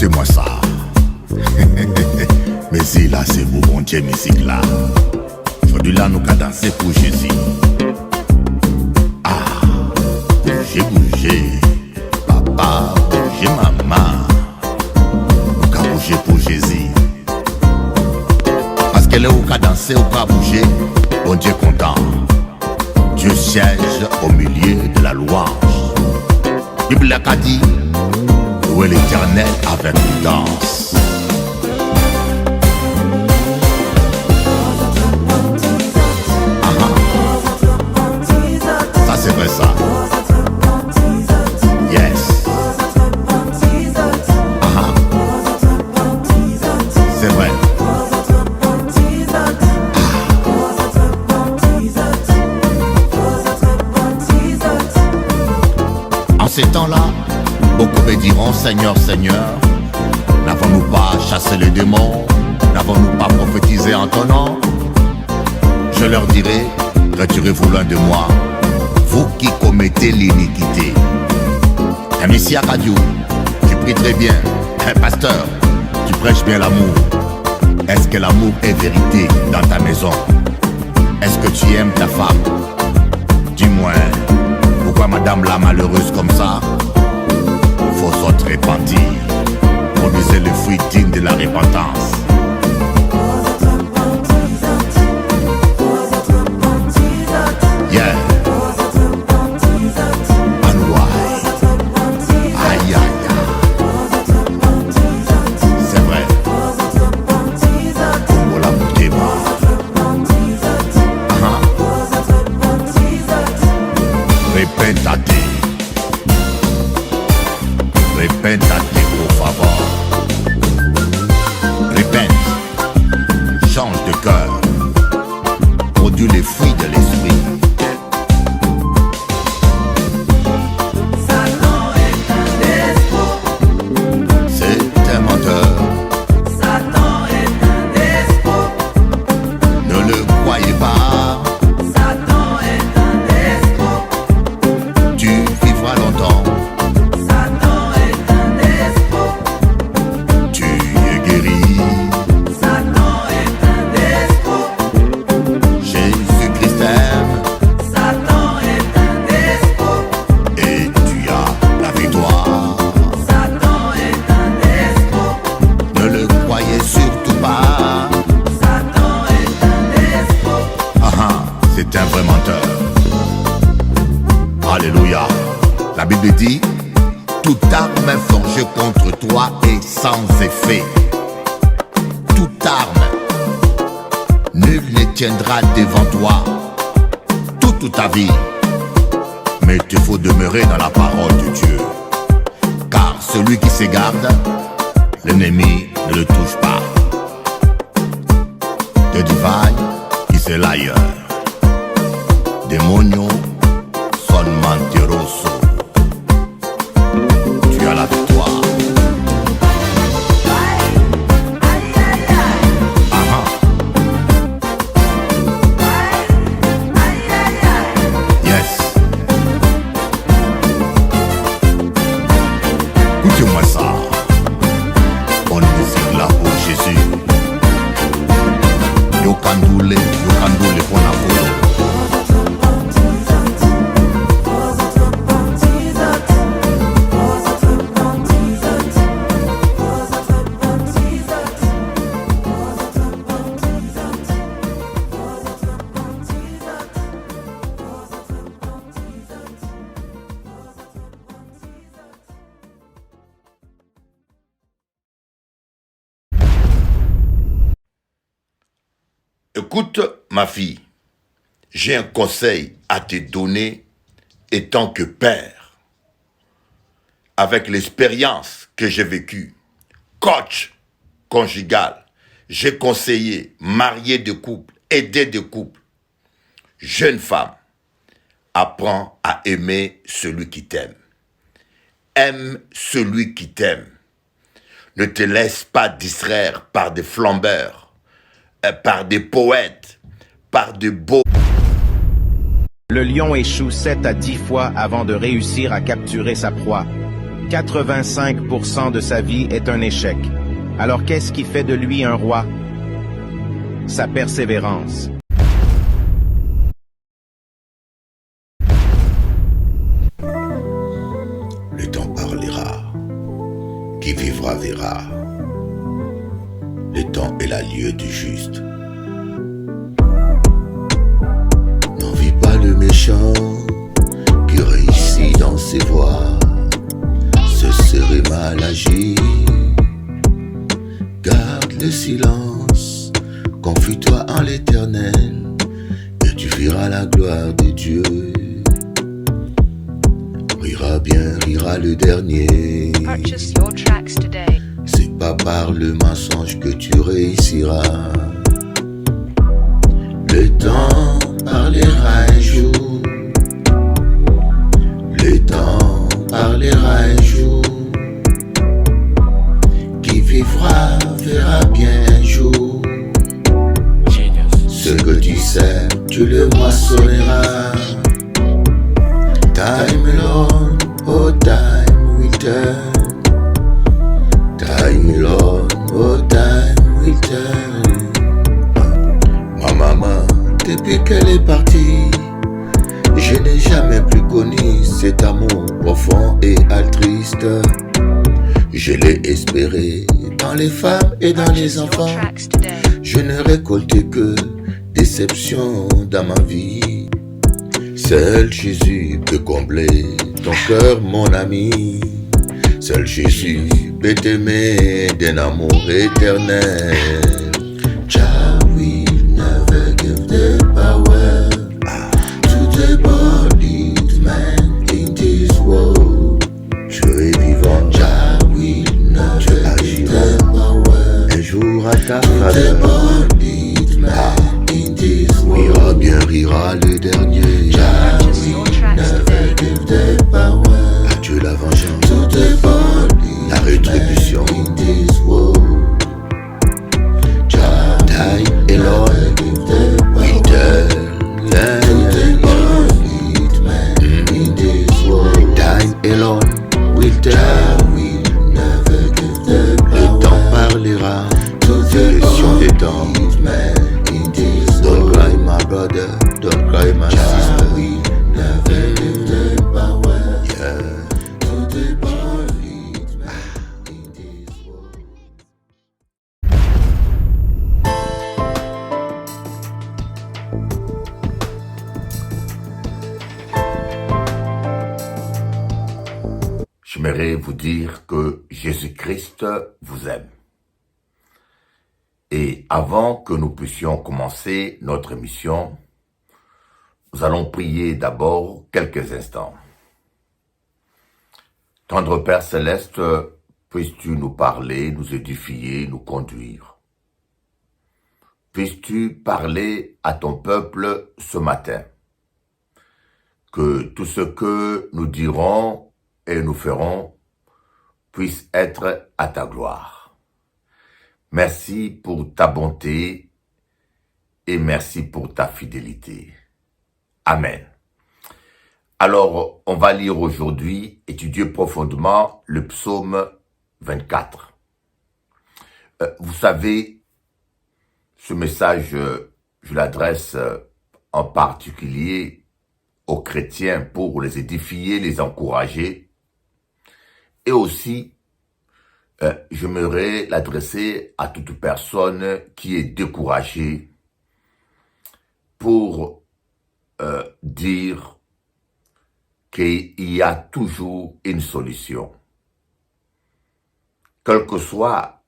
Écoutez-moi ça. Mais si là, c'est beau, bon Dieu, musique là. Aujourd'hui là, nous qu'à danser pour Jésus. Ah, bouger, bouger. Papa, bouger, maman. Nous qu'à bouger pour Jésus. Parce qu'elle est où qu'à danser, ou qu'à bouger. Bon Dieu content. Dieu siège au milieu de la louange. Bible a dit, où est l'Éternel avec une danse. Ça c'est vrai ça. Yes. C'est vrai. En ces temps-là, beaucoup me diront Seigneur, Seigneur, n'avons-nous pas chassé les démons? N'avons-nous pas prophétisé en ton nom? Je leur dirai, retirez-vous loin de moi, vous qui commettez l'iniquité. Un messie à radio, tu pries très bien. Un pasteur, tu prêches bien l'amour. Est-ce que l'amour est vérité dans ta maison? Est-ce que tu aimes ta femme? Dis-moi, pourquoi madame la malheureuse comme ça? Faut s'en repentir. Produisez le fruit digne de la repentance. Yeah. Aïe, aïe, aïe. C'est vrai. Voilà mon débat. Repentate. Repentate, por favor. Repente. Change de cœur. Produis les fruits de l'esprit. C'est un vrai menteur. Alléluia. La Bible dit, toute arme forgée contre toi est sans effet. Toute arme, nul ne tiendra devant toi toute ta vie. Mais il te faut demeurer dans la parole de Dieu. Car celui qui s'égarde, l'ennemi ne le touche pas. De divine, qui c'est l'ailleurs. Demonio son mentiroso. Tu as la victoire. Yes. Écoutez-moi ça. On est là pour Jésus. Yo kandoule pour la foule. Écoute, ma fille, j'ai un conseil à te donner étant que père. Avec l'expérience que j'ai vécue, coach conjugal, j'ai conseillé, marié de couple, aidé de couple. Jeune femme, apprends à aimer celui qui t'aime. Aime celui qui t'aime. Ne te laisse pas distraire par des flambeurs, par des poètes, par de beaux... Le lion échoue 7 à 10 fois avant de réussir à capturer sa proie. 85% de sa vie est un échec. Alors qu'est-ce qui fait de lui un roi? Sa persévérance. Le temps parlera. Qui vivra verra. Le temps est la lieue du juste. N'envie pas le méchant qui réussit dans ses voies. Ce serait mal agi. Garde le silence, confie-toi en l'Éternel, et tu verras la gloire de Dieu. Rira bien, rira le dernier. Purchase your tracks today. C'est pas par le mensonge que tu réussiras. Le temps parlera un jour. Le temps parlera un jour. Qui vivra verra bien un jour. Ce que tu sais, tu le moissonneras. Time alone, oh time will turn. Time alone, oh time will turn. Ma maman, depuis qu'elle est partie, je n'ai jamais plus connu cet amour profond et altruiste. Je l'ai espéré dans les femmes et dans les enfants. Je ne récoltais que déception dans ma vie. Seul Jésus peut combler ton cœur, mon ami. Seul Jésus peut t'aimer d'un amour éternel. Jah will never give the power to the bodied man in this world. Dieu est vivant. Jah will never give the power un jour à ta faveur. Rira bien, rira le dernier. Jah will never give the power. À Dieu la vengeance, to the body, la rétribution. In this world. Jah time alone will turn. In this world. Time alone will turn. Le temps parlera. Solution des temps. Don't cry my brother, don't cry my sister. J'aimerais vous dire que Jésus-Christ vous aime. Et avant que nous puissions commencer notre émission, nous allons prier d'abord quelques instants. Tendre Père Céleste, puisses-tu nous parler, nous édifier, nous conduire. Puisses-tu parler à ton peuple ce matin. Que tout ce que nous dirons et nous ferons puisse être à ta gloire. Merci pour ta bonté et merci pour ta fidélité. Amen. Alors, on va lire aujourd'hui, étudier profondément le psaume 24. Vous savez, ce message, je l'adresse en particulier aux chrétiens pour les édifier, les encourager et aussi j'aimerais l'adresser à toute personne qui est découragée pour dire qu'il y a toujours une solution. Quelle que soit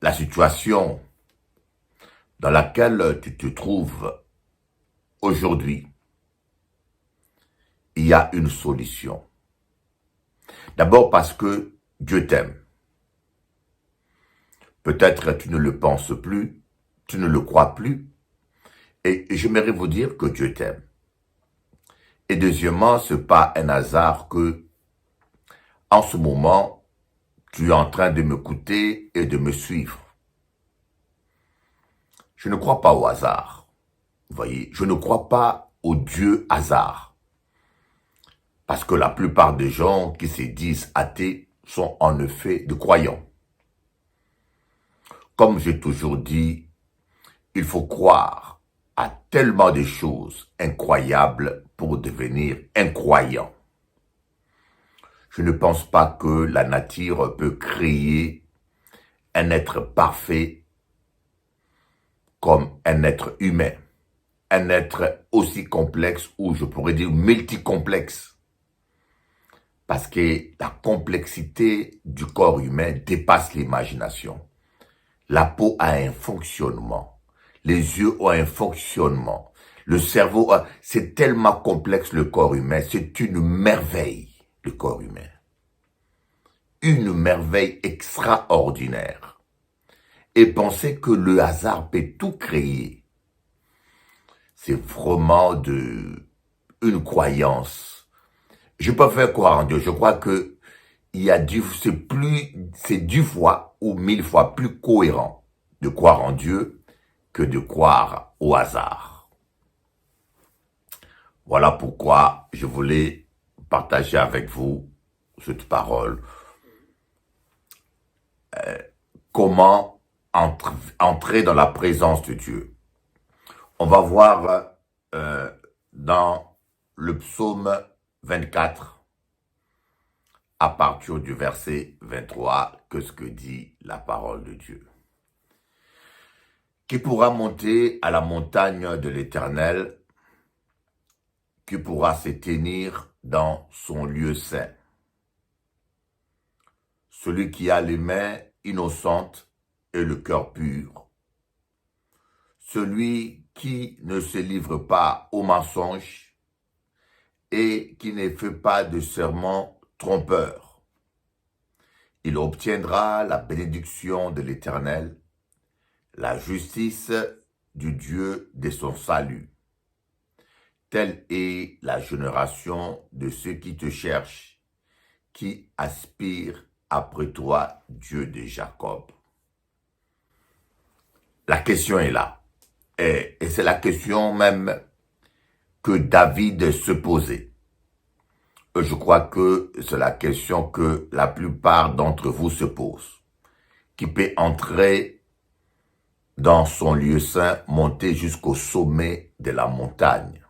la situation dans laquelle tu te trouves aujourd'hui, il y a une solution. D'abord parce que Dieu t'aime. Peut-être tu ne le penses plus, tu ne le crois plus, et j'aimerais vous dire que Dieu t'aime. Et deuxièmement, ce n'est pas un hasard que, en ce moment, tu es en train de m'écouter et de me suivre. Je ne crois pas au hasard. Vous voyez, je ne crois pas au Dieu hasard. Parce que la plupart des gens qui se disent athées sont en effet des croyants. Comme j'ai toujours dit, il faut croire à tellement de choses incroyables pour devenir incroyant. Je ne pense pas que la nature peut créer un être parfait comme un être humain. Un être aussi complexe, ou je pourrais dire multicomplexe. Parce que la complexité du corps humain dépasse l'imagination. La peau a un fonctionnement. Les yeux ont un fonctionnement. Le cerveau, c'est tellement complexe le corps humain. C'est une merveille, le corps humain. Une merveille extraordinaire. Et penser que le hasard peut tout créer, c'est vraiment une croyance. Je peux faire croire en Dieu. Je crois que c'est 10 fois ou 1000 fois plus cohérent de croire en Dieu que de croire au hasard. Voilà pourquoi je voulais partager avec vous cette parole. Comment entrer dans la présence de Dieu. On va voir dans le psaume 24, à partir du verset 23, que ce que dit la parole de Dieu. Qui pourra monter à la montagne de l'Éternel, qui pourra se tenir dans son lieu saint. Celui qui a les mains innocentes et le cœur pur. Celui qui ne se livre pas au mensonge et qui ne fait pas de serment trompeur. Il obtiendra la bénédiction de l'Éternel, la justice du Dieu de son salut. Telle est la génération de ceux qui te cherchent, qui aspirent après toi, Dieu de Jacob. La question est là. Et c'est la question même que David se posait. Je crois que c'est la question que la plupart d'entre vous se posent. Qui peut entrer dans son lieu saint, monter jusqu'au sommet de la montagne.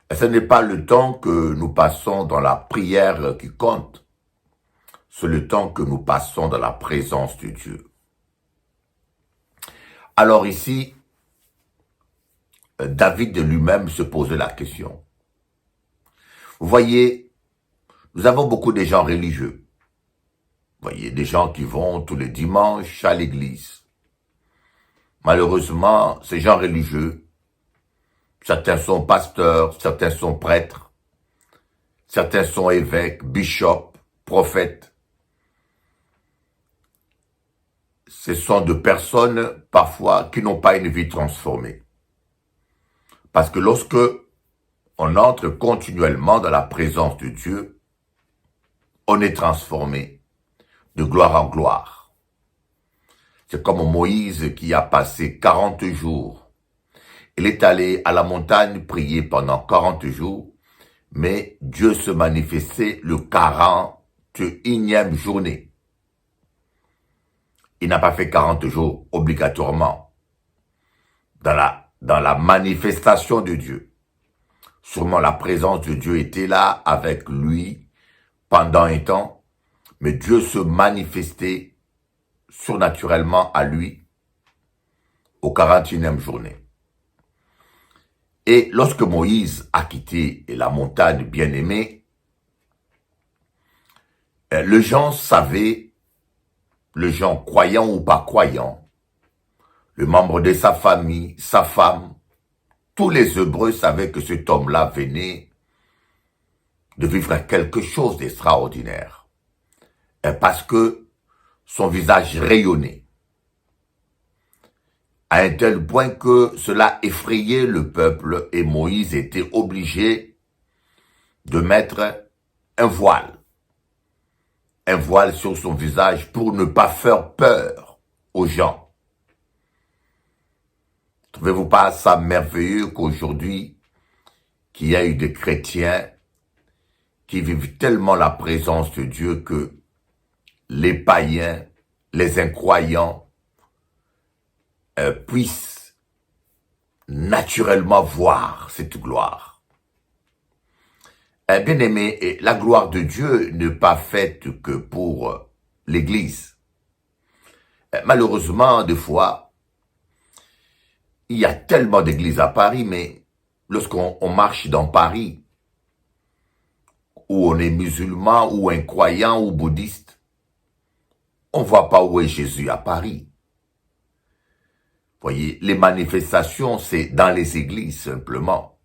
Et ce n'est pas le temps que nous passons dans la prière qui compte. C'est le temps que nous passons dans la présence de Dieu. Alors ici, David lui-même se posait la question. Vous voyez, nous avons beaucoup de gens religieux. Vous voyez, des gens qui vont tous les dimanches à l'église. Malheureusement, ces gens religieux, certains sont pasteurs, certains sont prêtres, certains sont évêques, bishops, prophètes. Ce sont de personnes, parfois, qui n'ont pas une vie transformée. Parce que lorsque on entre continuellement dans la présence de Dieu, on est transformé de gloire en gloire. C'est comme Moïse qui a passé 40 jours. Il est allé à la montagne prier pendant 40 jours, mais Dieu se manifestait le 41e journée. Il n'a pas fait 40 jours obligatoirement dans la manifestation de Dieu. Sûrement la présence de Dieu était là avec lui pendant un temps, mais Dieu se manifestait surnaturellement à lui au 41e journée. Et lorsque Moïse a quitté la montagne bien-aimée, les gens savaient, les gens croyants ou pas croyants, le membre de sa famille, sa femme, tous les Hébreux savaient que cet homme-là venait de vivre quelque chose d'extraordinaire. Parce que son visage rayonnait. À un tel point que cela effrayait le peuple et Moïse était obligé de mettre un voile sur son visage pour ne pas faire peur aux gens. Trouvez-vous pas ça merveilleux qu'aujourd'hui, qu'il y a eu des chrétiens qui vivent tellement la présence de Dieu que les païens, les incroyants puissent naturellement voir cette gloire. Bien aimé, la gloire de Dieu n'est pas faite que pour l'Église. Malheureusement, des fois, il y a tellement d'églises à Paris, mais lorsqu'on marche dans Paris, où on est musulman, ou incroyant, ou bouddhiste, on ne voit pas où est Jésus à Paris. Voyez, les manifestations, c'est dans les églises simplement.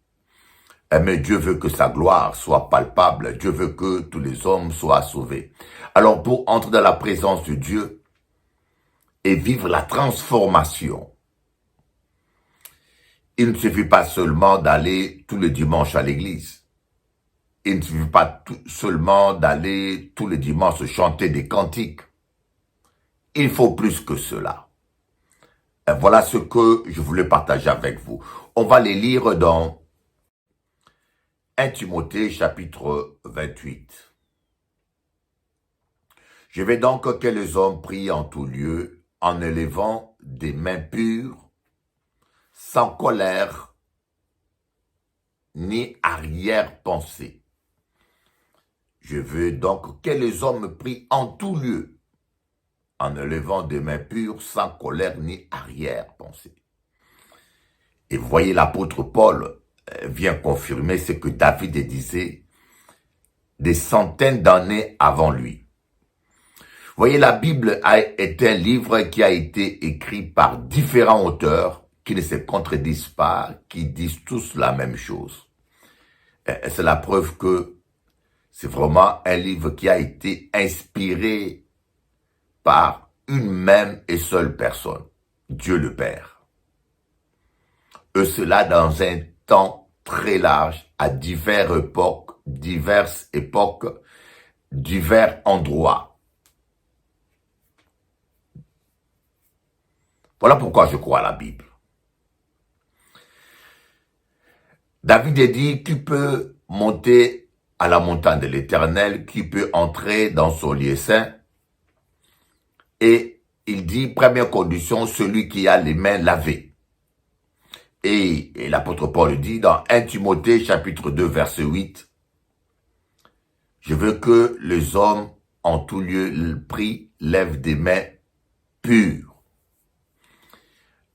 Mais Dieu veut que sa gloire soit palpable. Dieu veut que tous les hommes soient sauvés. Alors pour entrer dans la présence de Dieu et vivre la transformation, il ne suffit pas seulement d'aller tous les dimanches à l'église. Il ne suffit pas seulement d'aller tous les dimanches chanter des cantiques. Il faut plus que cela. Et voilà ce que je voulais partager avec vous. On va les lire dans 1 Timothée chapitre 28. Je vais donc que les hommes prient en tout lieu, en élevant des mains pures, sans colère, ni arrière-pensée. Je veux donc que les hommes prient en tout lieu, en élevant des mains pures, sans colère ni arrière-pensée. Et vous voyez, l'apôtre Paul vient confirmer ce que David disait des centaines d'années avant lui. Vous voyez, la Bible est un livre qui a été écrit par différents auteurs qui ne se contredisent pas, qui disent tous la même chose. C'est la preuve que c'est vraiment un livre qui a été inspiré par une même et seule personne, Dieu le Père. Et cela dans un temps très large, à diverses époques, divers endroits. Voilà pourquoi je crois à la Bible. David a dit, qui peut monter à la montagne de l'Éternel, qui peut entrer dans son lieu saint. Et il dit, première condition, celui qui a les mains lavées. Et l'apôtre Paul dit dans 1 Timothée chapitre 2 verset 8, je veux que les hommes en tout lieu prient, lèvent des mains pures.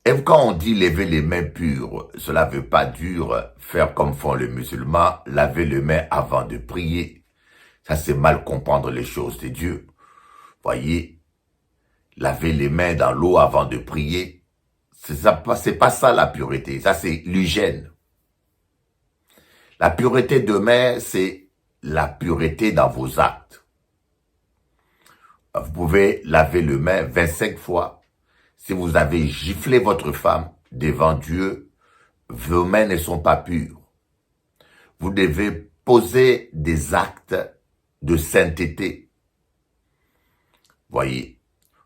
Et quand on dit lever les mains pures, cela ne veut pas dire faire comme font les musulmans, laver les mains avant de prier. Ça, c'est mal comprendre les choses de Dieu. Voyez, laver les mains dans l'eau avant de prier, c'est pas ça la pureté, ça c'est l'hygiène. La pureté de main, c'est la pureté dans vos actes. Vous pouvez laver les mains 25 fois. Si vous avez giflé votre femme devant Dieu, vos mains ne sont pas pures. Vous devez poser des actes de sainteté. Voyez,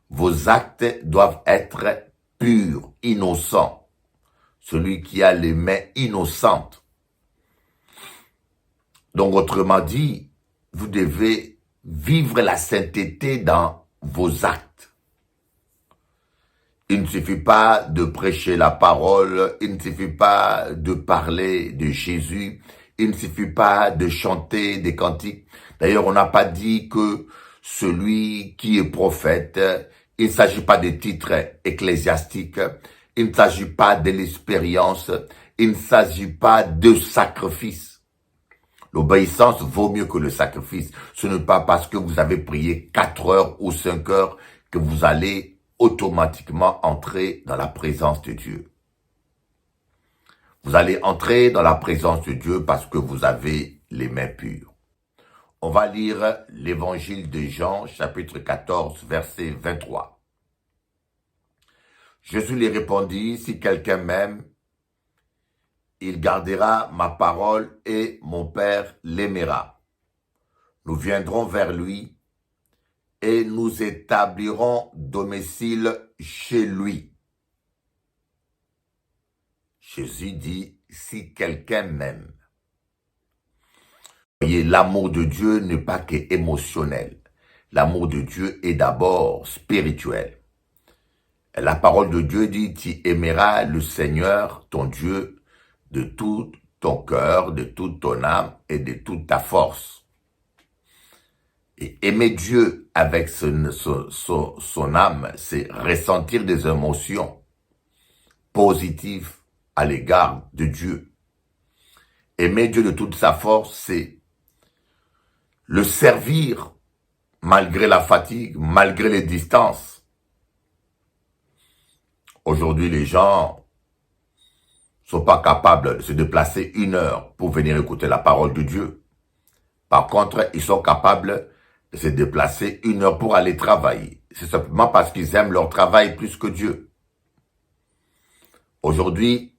vos actes doivent être purs, innocents. Celui qui a les mains innocentes. Donc, autrement dit, vous devez vivre la sainteté dans vos actes. Il ne suffit pas de prêcher la parole, il ne suffit pas de parler de Jésus, il ne suffit pas de chanter des cantiques. D'ailleurs, on n'a pas dit que celui qui est prophète, il ne s'agit pas de titres ecclésiastiques, il ne s'agit pas de l'expérience, il ne s'agit pas de sacrifice. L'obéissance vaut mieux que le sacrifice. Ce n'est pas parce que vous avez prié 4 heures ou 5 heures que vous allez automatiquement entrer dans la présence de Dieu. Vous allez entrer dans la présence de Dieu parce que vous avez les mains pures. On va lire l'évangile de Jean, chapitre 14, verset 23. Jésus lui répondit, si quelqu'un m'aime, il gardera ma parole et mon Père l'aimera. Nous viendrons vers lui et nous établirons domicile chez lui. Jésus dit, si quelqu'un m'aime. Voyez, l'amour de Dieu n'est pas qu'émotionnel. L'amour de Dieu est d'abord spirituel. La parole de Dieu dit, tu aimeras le Seigneur, ton Dieu, de tout ton cœur, de toute ton âme et de toute ta force. Et aimer Dieu avec son âme, c'est ressentir des émotions positives à l'égard de Dieu. Aimer Dieu de toute sa force, c'est le servir malgré la fatigue, malgré les distances. Aujourd'hui, les gens sont pas capables de se déplacer 1 heure pour venir écouter la parole de Dieu. Par contre, ils sont capables de se déplacer 1 heure pour aller travailler. C'est simplement parce qu'ils aiment leur travail plus que Dieu. Aujourd'hui,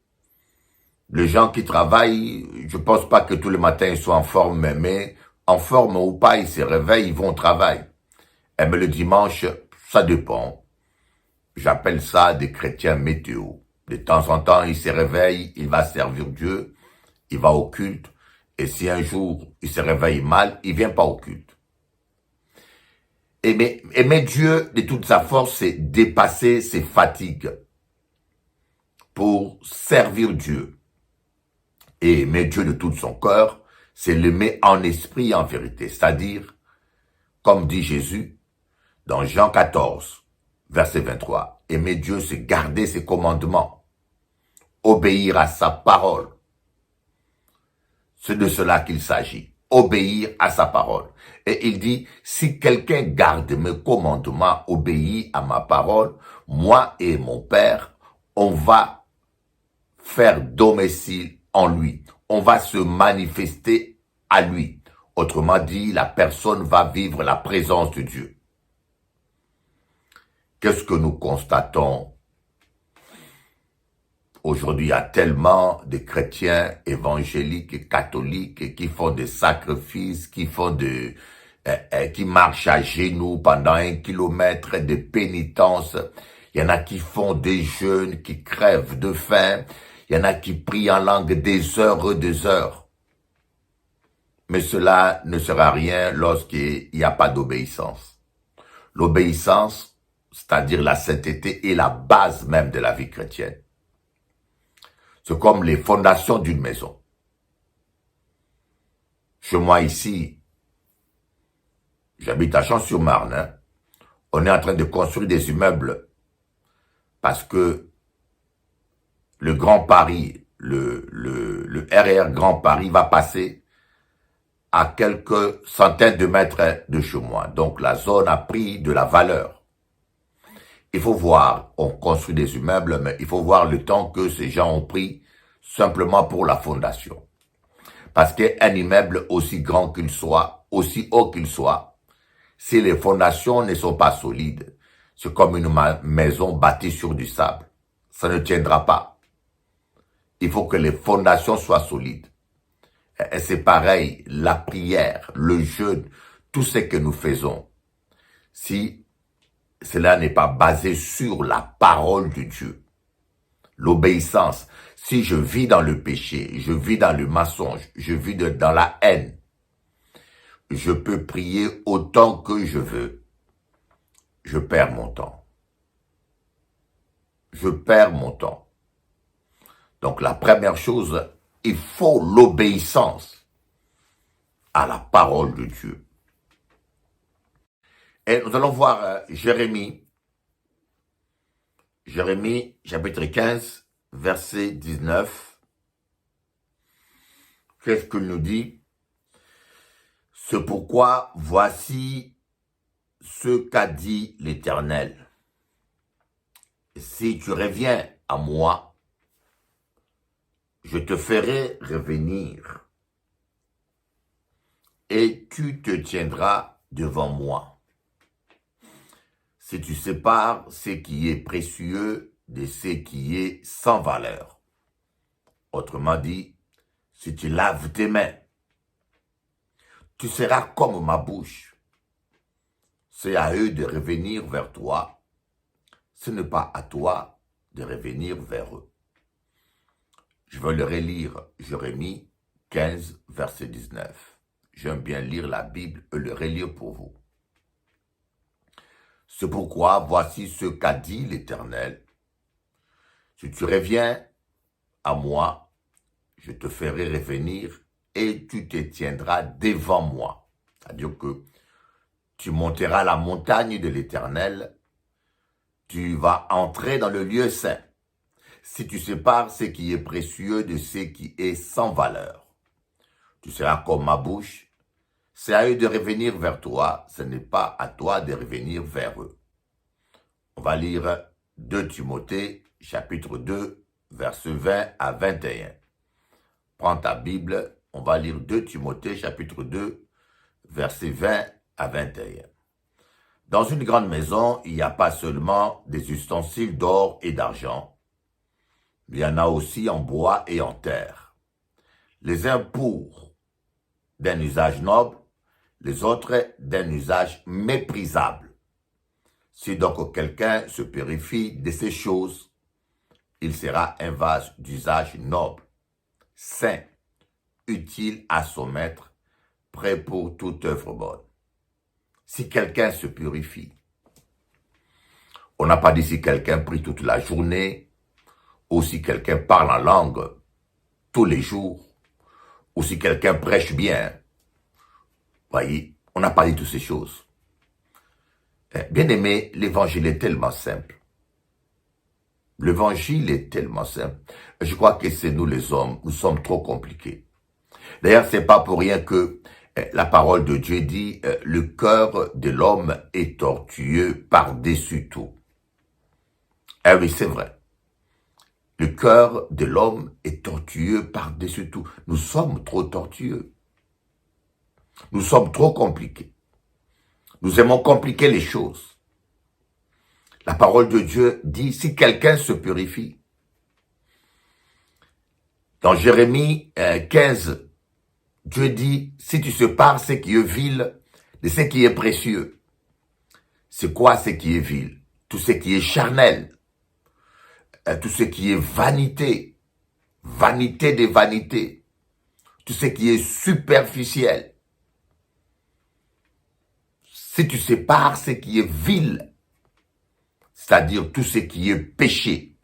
les gens qui travaillent, je pense pas que tous les matins ils soient en forme, mais en forme ou pas, ils se réveillent, ils vont au travail. Et mais le dimanche, ça dépend. J'appelle ça des chrétiens météo. De temps en temps, il se réveille, il va servir Dieu, il va au culte. Et si un jour, il se réveille mal, il vient pas au culte. Aimer Dieu de toute sa force, c'est dépasser ses fatigues pour servir Dieu. Et aimer Dieu de tout son cœur, c'est l'aimer en esprit et en vérité. C'est-à-dire, comme dit Jésus, dans Jean 14, verset 23, aimer Dieu, c'est garder ses commandements, obéir à sa parole. C'est de cela qu'il s'agit, obéir à sa parole. Et il dit, si quelqu'un garde mes commandements, obéit à ma parole, moi et mon Père, on va faire domicile en lui. On va se manifester à lui. Autrement dit, la personne va vivre la présence de Dieu. Qu'est-ce que nous constatons? Aujourd'hui, il y a tellement de chrétiens évangéliques et catholiques qui font des sacrifices, qui marchent à genoux pendant 1 kilomètre, de pénitences. Il y en a qui font des jeûnes, qui crèvent de faim. Il y en a qui prient en langue des heures et des heures. Mais cela ne sera rien lorsqu'il n'y a pas d'obéissance. L'obéissance, c'est-à-dire la sainteté, est la base même de la vie chrétienne. C'est comme les fondations d'une maison. Chez moi ici, j'habite à Champs-sur-Marne, hein, on est en train de construire des immeubles parce que le Grand Paris, le RER Grand Paris va passer à quelques centaines de mètres de chez moi. Donc la zone a pris de la valeur. Il faut voir, on construit des immeubles, mais il faut voir le temps que ces gens ont pris simplement pour la fondation. Parce qu'un immeuble, aussi grand qu'il soit, aussi haut qu'il soit, si les fondations ne sont pas solides, c'est comme une maison bâtie sur du sable. Ça ne tiendra pas. Il faut que les fondations soient solides. Et c'est pareil, la prière, le jeûne, tout ce que nous faisons. Si cela n'est pas basé sur la parole de Dieu, l'obéissance, si je vis dans le péché, je vis dans le mensonge, je vis dans la haine, je peux prier autant que je veux. Je perds mon temps. Je perds mon temps. Donc la première chose, il faut l'obéissance à la parole de Dieu. Et nous allons voir Jérémie, chapitre 15, verset 19. Qu'est-ce qu'il nous dit? C'est pourquoi voici ce qu'a dit l'Éternel. Si tu reviens à moi, je te ferai revenir et tu te tiendras devant moi. Si tu sépares ce qui est précieux de ce qui est sans valeur. Autrement dit, si tu laves tes mains, tu seras comme ma bouche. C'est à eux de revenir vers toi. Ce n'est pas à toi de revenir vers eux. Je vais le relire, Jérémie 15, verset 19. j'aime bien lire la Bible et le relire pour vous. C'est pourquoi voici ce qu'a dit l'Éternel. Si tu reviens à moi, je te ferai revenir et tu te tiendras devant moi. C'est-à-dire que tu monteras la montagne de l'Éternel, tu vas entrer dans le lieu saint. Si tu sépares ce qui est précieux de ce qui est sans valeur, tu seras comme ma bouche. C'est à eux de revenir vers toi, ce n'est pas à toi de revenir vers eux. On va lire 2 Timothée, chapitre 2, versets 20 à 21. Prends ta Bible, on va lire 2 Timothée, chapitre 2, versets 20 à 21. Dans une grande maison, il n'y a pas seulement des ustensiles d'or et d'argent, mais il y en a aussi en bois et en terre. Les uns pour d'un usage noble, les autres d'un usage méprisable. Si donc quelqu'un se purifie de ces choses, il sera un vase d'usage noble, saint, utile à son maître, prêt pour toute œuvre bonne. Si quelqu'un se purifie, on n'a pas dit si quelqu'un prie toute la journée, ou si quelqu'un parle en langue tous les jours, ou si quelqu'un prêche bien. Voyez, on n'a pas dit toutes ces choses. Bien aimé, l'évangile est tellement simple. L'évangile est tellement simple. Je crois que c'est nous les hommes, nous sommes trop compliqués. D'ailleurs, c'est pas pour rien que la parole de Dieu dit le cœur de l'homme est tortueux par-dessus tout. Eh oui, c'est vrai. Le cœur de l'homme est tortueux par-dessus tout. Nous sommes trop tortueux. Nous sommes trop compliqués. Nous aimons compliquer les choses. La parole de Dieu dit, si quelqu'un se purifie. Dans Jérémie 15, Dieu dit, si tu sépares ce qui est vil de ce qui est précieux. C'est quoi ce qui est vil? Tout ce qui est charnel. Tout ce qui est vanité. Vanité des vanités. Tout ce qui est superficiel. Si tu sépares ce qui est vil, c'est-à-dire tout ce qui est péché,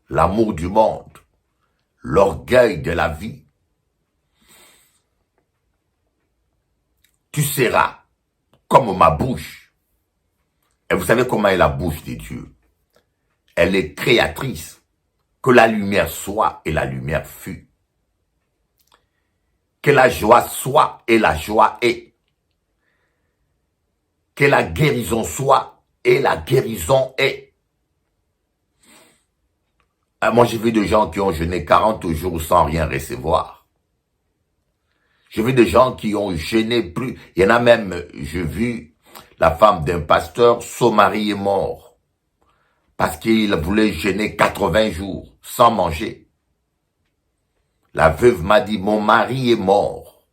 l'amour du monde, l'orgueil de la vie, tu seras comme ma bouche. Et vous savez comment est la bouche de Dieu? Elle est créatrice. Que la lumière soit et la lumière fut. Que la joie soit et la joie est. Que la guérison soit et la guérison est. Moi, j'ai vu des gens qui ont jeûné 40 jours sans rien recevoir. J'ai vu des gens qui ont jeûné plus. Il y en a même, j'ai vu la femme d'un pasteur, son mari est mort. Parce qu'il voulait jeûner 80 jours sans manger. La veuve m'a dit, mon mari est mort.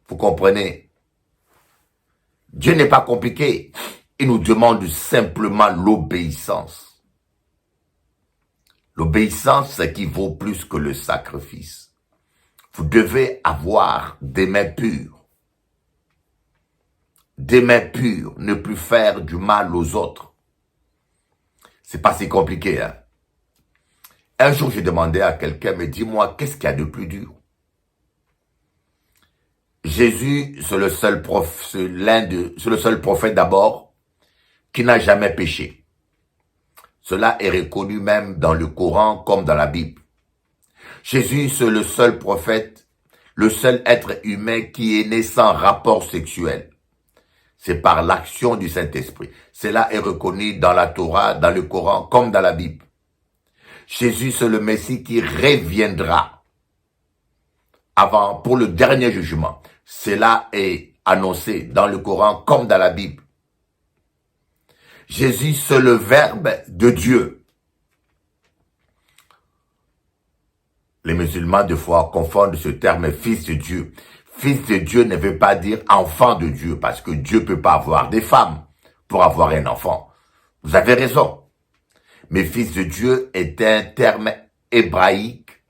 Vous comprenez? Dieu n'est pas compliqué. Il nous demande simplement l'obéissance. L'obéissance qui vaut plus que le sacrifice. Vous devez avoir des mains pures. Des mains pures, ne plus faire du mal aux autres. C'est pas si compliqué, hein. Un jour, j'ai demandé à quelqu'un, mais dis-moi, qu'est-ce qu'il y a de plus dur? Jésus, c'est le seul prophète d'abord qui n'a jamais péché. Cela est reconnu même dans le Coran comme dans la Bible. Jésus, c'est le seul prophète, le seul être humain qui est né sans rapport sexuel. C'est par l'action du Saint-Esprit. Cela est reconnu dans la Torah, dans le Coran, comme dans la Bible. Jésus, c'est le Messie qui reviendra pour le dernier jugement. Cela est annoncé dans le Coran comme dans la Bible. Jésus, c'est le Verbe de Dieu. Les musulmans, des fois, confondent ce terme fils de Dieu. Fils de Dieu ne veut pas dire enfant de Dieu, parce que Dieu ne peut pas avoir des femmes pour avoir un enfant. Vous avez raison. Mais fils de Dieu est un terme hébraïque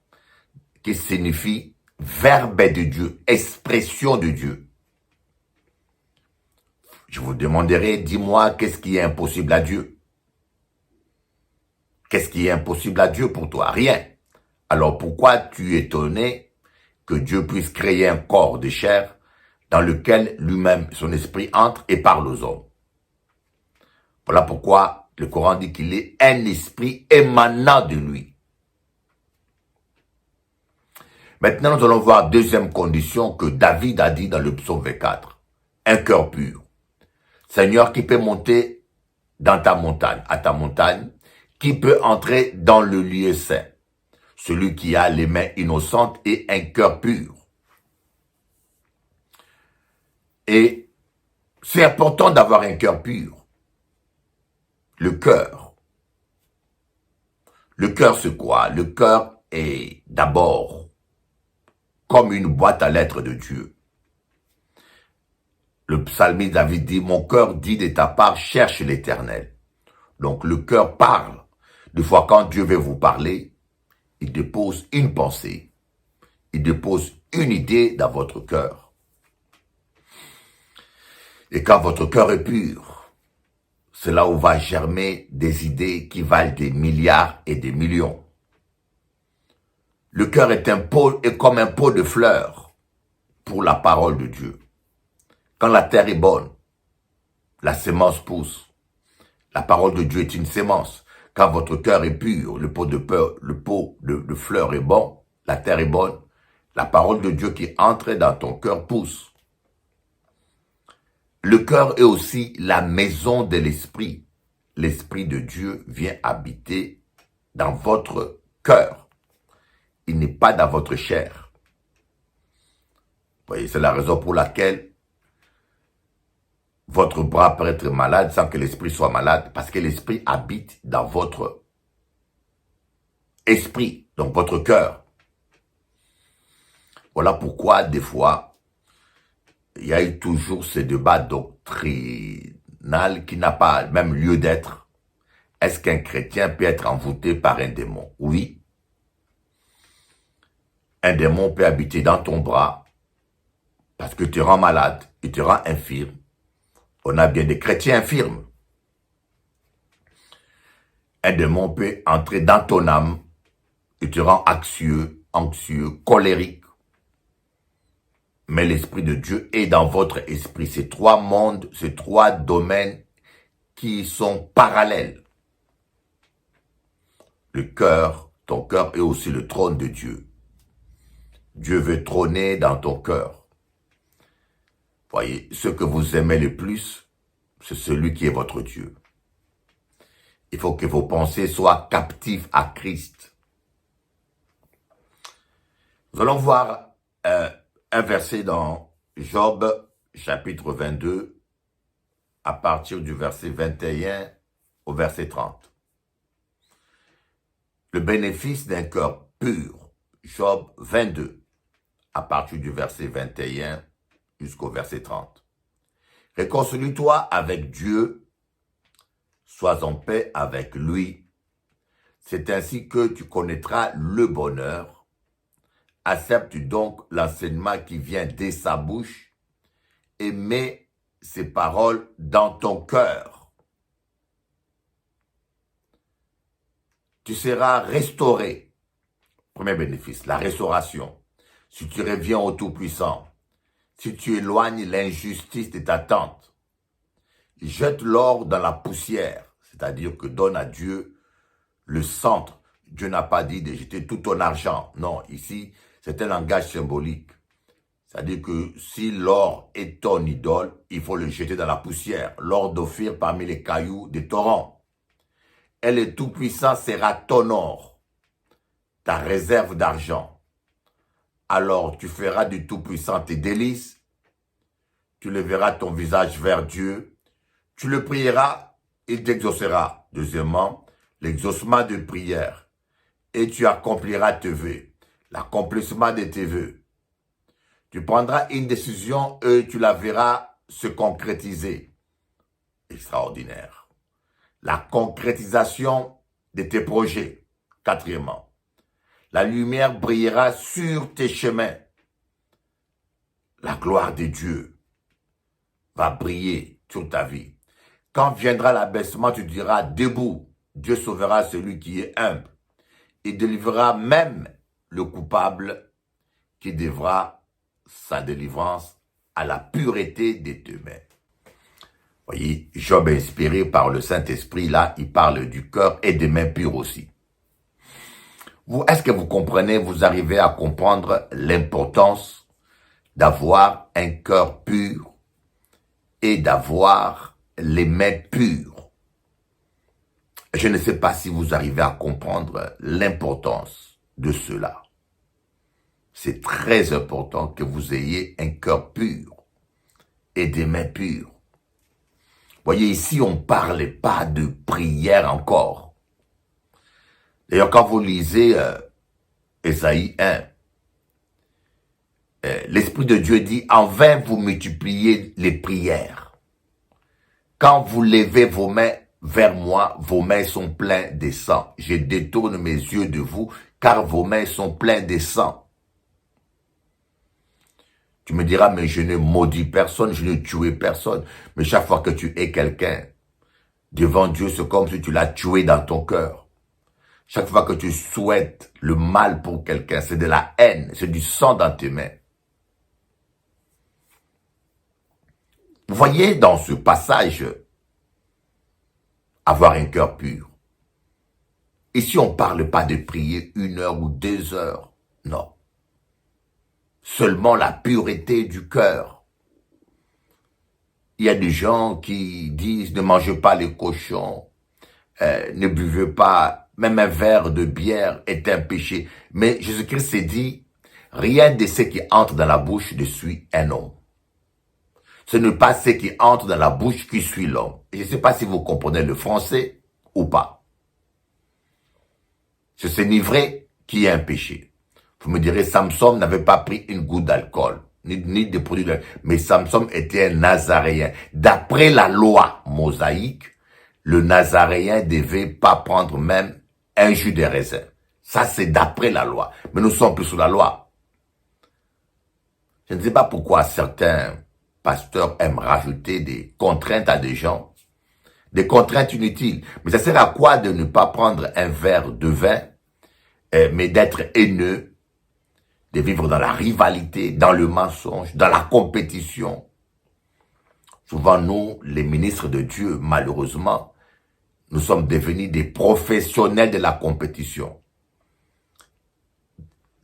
qui signifie verbe de Dieu, expression de Dieu. Je vous demanderai, dis-moi, qu'est-ce qui est impossible à Dieu? Qu'est-ce qui est impossible à Dieu pour toi? Rien. Alors pourquoi tu es étonné que Dieu puisse créer un corps de chair dans lequel lui-même, son esprit entre et parle aux hommes? Voilà pourquoi le Coran dit qu'il est un esprit émanant de lui. Maintenant, nous allons voir deuxième condition que David a dit dans le psaume 24. Un cœur pur. Seigneur, qui peut monter dans ta montagne, à ta montagne, qui peut entrer dans le lieu saint? Celui qui a les mains innocentes et un cœur pur. Et c'est important d'avoir un cœur pur. Le cœur. Le cœur, c'est quoi? Le cœur est d'abord comme une boîte à lettres de Dieu. Le psalmiste David dit, mon cœur dit de ta part, cherche l'Éternel. Donc le cœur parle. Des fois, quand Dieu veut vous parler, il dépose une pensée. Il dépose une idée dans votre cœur. Et quand votre cœur est pur, c'est là où va germer des idées qui valent des milliards et des millions. Le cœur est comme un pot de fleurs pour la parole de Dieu. Quand la terre est bonne, la sémence pousse. La parole de Dieu est une sémence. Quand votre cœur est pur, le pot de fleurs est bon, la terre est bonne, la parole de Dieu qui entre dans ton cœur pousse. Le cœur est aussi la maison de l'esprit. L'esprit de Dieu vient habiter dans votre cœur. Il n'est pas dans votre chair. Vous voyez, c'est la raison pour laquelle votre bras peut être malade sans que l'esprit soit malade, parce que l'esprit habite dans votre esprit, donc votre cœur. Voilà pourquoi, des fois, il y a eu toujours ce débat doctrinal qui n'a pas même lieu d'être. Est-ce qu'un chrétien peut être envoûté par un démon? Oui. Un démon peut habiter dans ton bras parce que tu rends malade, il te rend infirme. On a bien des chrétiens infirmes. Un démon peut entrer dans ton âme et te rend anxieux, colérique. Mais l'Esprit de Dieu est dans votre esprit. Ces trois mondes, ces trois domaines qui sont parallèles. Le cœur, ton cœur est aussi le trône de Dieu. Dieu veut trôner dans ton cœur. Voyez, ce que vous aimez le plus, c'est celui qui est votre Dieu. Il faut que vos pensées soient captives à Christ. Nous allons voir un verset dans Job, chapitre 22, à partir du verset 21 au verset 30. Le bénéfice d'un cœur pur, Job 22, à partir du verset 21 jusqu'au verset 30. Réconcilie-toi avec Dieu, sois en paix avec lui. C'est ainsi que tu connaîtras le bonheur. Accepte donc l'enseignement qui vient de sa bouche et mets ses paroles dans ton cœur. Tu seras restauré. Premier bénéfice, la restauration. Si tu reviens au Tout-Puissant, si tu éloignes l'injustice de ta tente, jette l'or dans la poussière, c'est-à-dire que donne à Dieu le centre. Dieu n'a pas dit de jeter tout ton argent. Non, ici, c'est un langage symbolique. C'est-à-dire que si l'or est ton idole, il faut le jeter dans la poussière. L'or d'Ophir parmi les cailloux des torrents. Et le Tout-Puissant sera ton or, ta réserve d'argent. Alors tu feras du Tout-Puissant tes délices, tu leveras ton visage vers Dieu, tu le prieras, il t'exaucera. Deuxièmement, l'exaucement de prière, et tu accompliras tes vœux, l'accomplissement de tes vœux. Tu prendras une décision et tu la verras se concrétiser. Extraordinaire. La concrétisation de tes projets. Quatrièmement, la lumière brillera sur tes chemins. la gloire de Dieu va briller sur ta vie. Quand viendra l'abaissement, tu diras, debout, Dieu sauvera celui qui est humble. Il délivrera même le coupable qui devra sa délivrance à la pureté de tes mains. Voyez, Job inspiré par le Saint-Esprit, là, il parle du cœur et des mains pures aussi. Est-ce que vous comprenez, vous arrivez à comprendre l'importance d'avoir un cœur pur et d'avoir les mains pures? Je ne sais pas si vous arrivez à comprendre l'importance de cela. C'est très important que vous ayez un cœur pur et des mains pures. Voyez, ici, on ne parle pas de prière encore. D'ailleurs, quand vous lisez Ésaïe 1, l'Esprit de Dieu dit, en vain vous multipliez les prières. Quand vous levez vos mains vers moi, vos mains sont pleines de sang. Je détourne mes yeux de vous, car vos mains sont pleines de sang. Tu me diras, mais je ne maudis personne, je ne tué personne. Mais chaque fois que tu es quelqu'un, devant Dieu, c'est comme si tu l'as tué dans ton cœur. Chaque fois que tu souhaites le mal pour quelqu'un, c'est de la haine, c'est du sang dans tes mains. Vous voyez dans ce passage, avoir un cœur pur. Ici, on ne parle pas de prier 1 heure ou 2 heures, non. Seulement la pureté du cœur. Il y a des gens qui disent ne mangez pas les cochons, ne buvez pas, même un verre de bière est un péché. Mais Jésus-Christ s'est dit, rien de ce qui entre dans la bouche ne suit un homme. Ce n'est pas ce qui entre dans la bouche qui suit l'homme. Je ne sais pas si vous comprenez le français ou pas. C'est s'enivrer qui est un péché. Vous me direz, Samson n'avait pas pris une goutte d'alcool, ni de produits d'alcool. Mais Samson était un Nazaréen. D'après la loi mosaïque, le Nazaréen ne devait pas prendre même un jus de raisin. Ça, c'est d'après la loi. Mais nous sommes plus sous la loi. Je ne sais pas pourquoi certains pasteurs aiment rajouter des contraintes à des gens. Des contraintes inutiles. Mais ça sert à quoi de ne pas prendre un verre de vin, mais d'être haineux, de vivre dans la rivalité, dans le mensonge, dans la compétition. Souvent, nous, les ministres de Dieu, malheureusement, nous sommes devenus des professionnels de la compétition.